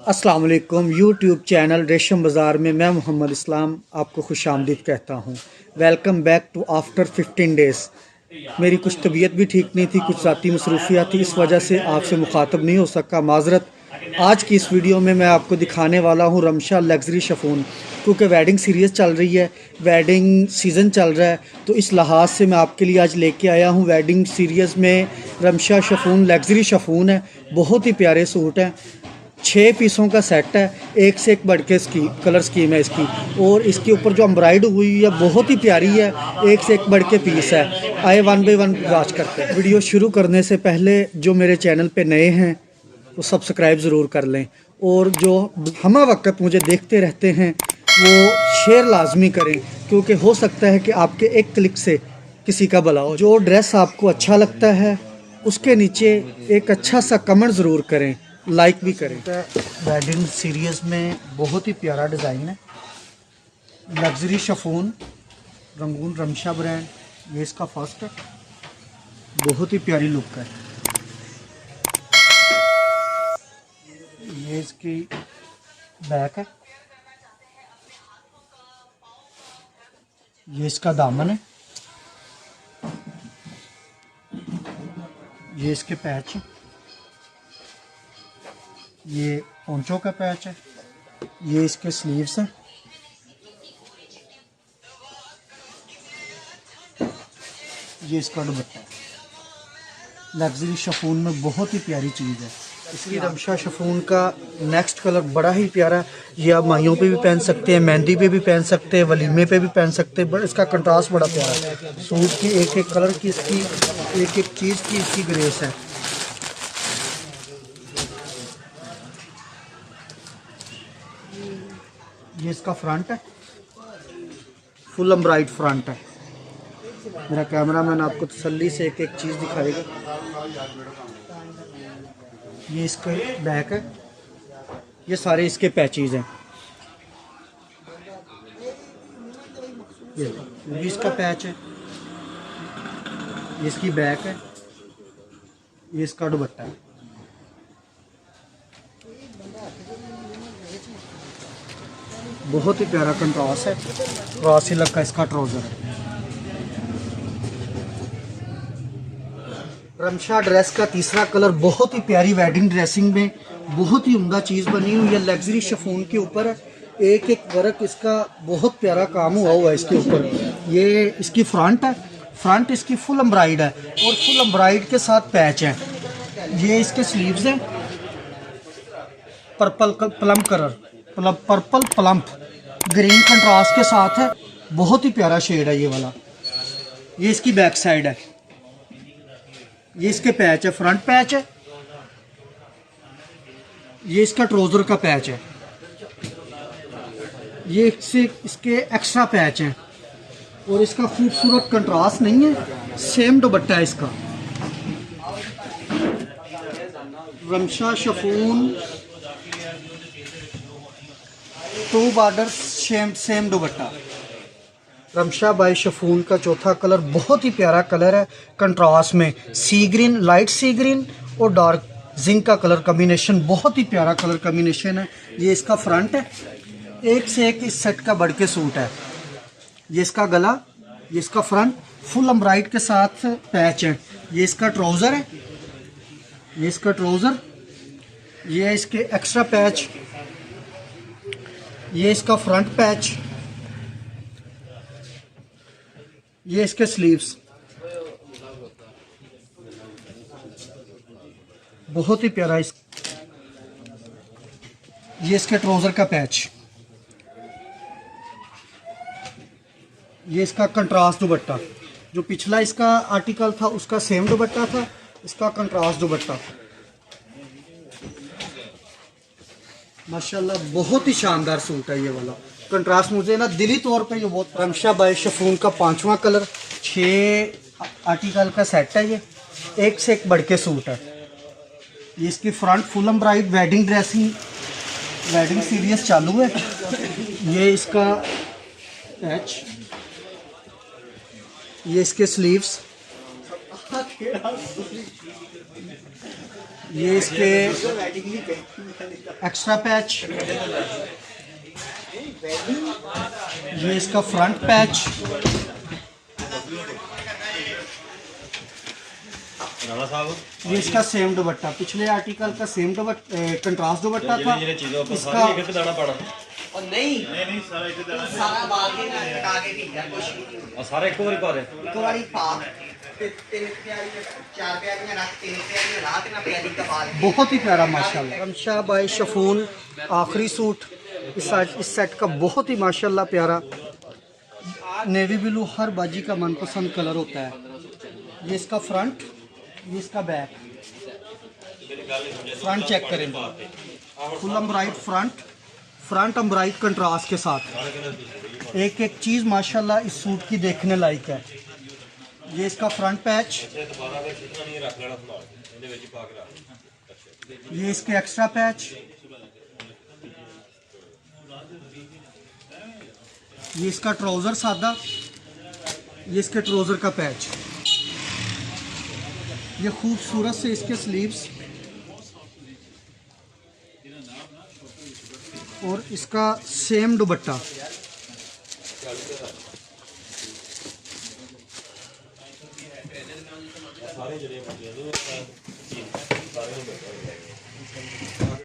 अस्सलाम वालेकुम। YouTube channel रेशम बाज़ार में मैं मोहम्मद इस्लाम आपको खुशामदीद कहता हूँ। Welcome back to after 15 days. मेरी कुछ तबीयत भी ठीक नहीं थी, कुछ ज़ाती मसरूफियात थी, इस वजह से आपसे मुखातब नहीं हो सका, माज़रत। आज की इस वीडियो में मैं आपको दिखाने वाला हूँ रमशा लग्जरी शिफॉन, क्योंकि वेडिंग सीरीज़ चल रही है, वेडिंग सीज़न चल रहा है, तो इस लिहाज से मैं आपके लिए आज लेके आया हूँ। वेडिंग सीरीज़ में रमशा शिफॉन लग्जरी शिफॉन है, बहुत ही प्यारे सूट हैं। 6 पीसों का सेट है, एक से एक बढ़ के इसकी कलर स्कीम है इसकी, और इसके ऊपर जो एम्ब्रॉयड हुई है बहुत ही प्यारी है, एक से एक बढ़ के पीस है। आए वन बाय वन वॉच करते हैं। वीडियो शुरू करने से पहले जो मेरे चैनल पे नए हैं वो सब्सक्राइब ज़रूर कर लें, और जो हम वक्त मुझे देखते रहते हैं वो शेयर लाजमी करें, क्योंकि हो सकता है कि आपके एक क्लिक से किसी का भला हो। जो ड्रेस आपको अच्छा लगता है उसके नीचे एक अच्छा सा कमेंट ज़रूर करें, लाइक भी करें। वेडिंग सीरीज़ में बहुत ही प्यारा डिज़ाइन है, luxury chiffon, Rangoon Ramsha brand, ये इसका फर्स्ट है। बहुत ही प्यारी लुक है। ये इसकी बैक है, ये इसका दामन है, ये इसके पैच है, ये पोंचो का पैच है, ये इसके स्लीव्स हैं, ये इसका दुपट्टा है। लग्जरी शिफॉन में बहुत ही प्यारी चीज़ है। इसकी रमशा शिफॉन का नेक्स्ट कलर बड़ा ही प्यारा है। ये आप माइयों पे भी पहन सकते हैं, मेहंदी पे भी पहन सकते हैं, वलीमे पे भी पहन सकते हैं। बट इसका कंट्रास्ट बड़ा प्यारा है। सूट की एक एक कलर की, इसकी एक एक चीज़ की इसकी ग्रेस है। ये इसका फ्रंट है, फुल एम्ब्रॉयड फ्रंट है। मेरा कैमरामैन आपको तसल्ली से एक एक चीज़ दिखाएगा। ये इसका बैक है, ये सारे इसके पैचेज हैं। ये भी इसका पैच है, ये इसकी बैक है, ये इसका दुपट्टा है। बहुत ही प्यारा कंट्रास्ट है। क्रॉस सिल्क का इसका ट्राउज़र है। रमशा ड्रेस का तीसरा कलर बहुत ही प्यारी वेडिंग ड्रेसिंग में बहुत ही उम्दा चीज़ बनी हुई है। लग्जरी शिफॉन के ऊपर है, एक एक वर्क इसका बहुत प्यारा काम हुआ है इसके ऊपर। ये इसकी फ्रंट है, फ्रंट इसकी फुल एम्ब्रॉयड है, और फुल एम्ब्रॉयड के साथ पैच है। ये इसके स्लीव्स हैं, purple plum colour, purple plump green contrast के साथ है। बहुत ही प्यारा शेड है ये वाला। ये इसकी बैक साइड है, ये इसके पैच है, फ्रंट पैच है, ये इसका ट्राउजर का पैच है, ये इसके एक्स्ट्रा पैच है, और इसका खूबसूरत कंट्रास्ट नहीं है, सेम दुपट्टा है इसका। Ramsha chiffon, two border, same दुपट्टा। रमशा बाय शिफॉन का चौथा कलर बहुत ही प्यारा कलर है, कंट्रास्ट में सी ग्रीन, लाइट सी ग्रीन और डार्क जिंक का कलर कॉम्बिनेशन, बहुत ही प्यारा कलर कॉम्बिनेशन है। ये इसका फ्रंट है, एक से एक इस सेट का बढ़ के सूट है। ये इसका गला, ये इसका फ्रंट, फुल एम्ब्रॉयड के साथ पैच है। ये इसका ट्राउज़र है, ये इसका ट्राउज़र, ये इसके एक्स्ट्रा पैच, ये इसका फ्रंट पैच, ये इसके स्लीव्स। बहुत ही प्यारा ये इसके ट्राउज़र का पैच, ये इसका कंट्रास्ट दुपट्टा। जो पिछला इसका आर्टिकल था उसका सेम दुपट्टा था, इसका कंट्रास्ट दुपट्टा। माशाल्लाह बहुत ही शानदार सूट है ये वाला। कंट्रास्ट मुझे ना दिली तौर पे ये बहुत। रमशा बाय शिफॉन का पांचवा कलर, 6 आर्टिकल का सेट है। ये एक से एक बढ़ के सूट है। ये इसकी front full embroidered wedding dressing, wedding series चालू है। ये इसका पैच, ये इसके स्लीव्स, ये इसके एक्स्ट्रा पैच, ये इसका फ्रंट पैच, ये इसका सेम दुपट्टा, पिछले आर्टिकल का सेम दुपट्टा कंट्रास्ट दुपट्टा था इसका। और नहीं सारा बाल के कटा के ठीक है कुछ नहीं और सारे एक बारी पा ते प्यारी चार प्यारियां रख तीन प्यारियां रात ना प्यारी का बाल बहुत ही प्यारा माशाल्लाह। रमशा बाई शफून आखिरी सूट इस सेट का बहुत ही माशाल्लाह प्यारा। नेवी ब्लू हर बाजी का मनपसंद कलर होता है। ये इसका फ्रंट, ये इसका बैक। फ्रंट चेक करें, फुल एम्ब्राइड फ्रंट एम्ब्राइड कंट्रास्ट के साथ। एक एक चीज़ माशाल्लाह इस सूट की देखने लायक है। ये इसका फ्रंट पैच, ये इसके एक्स्ट्रा पैच, ये इसका ट्राउज़र सादा, ये इसके ट्राउज़र का पैच, ये खूबसूरत से इसके स्लीव्स और इसका सेम दुपट्टा।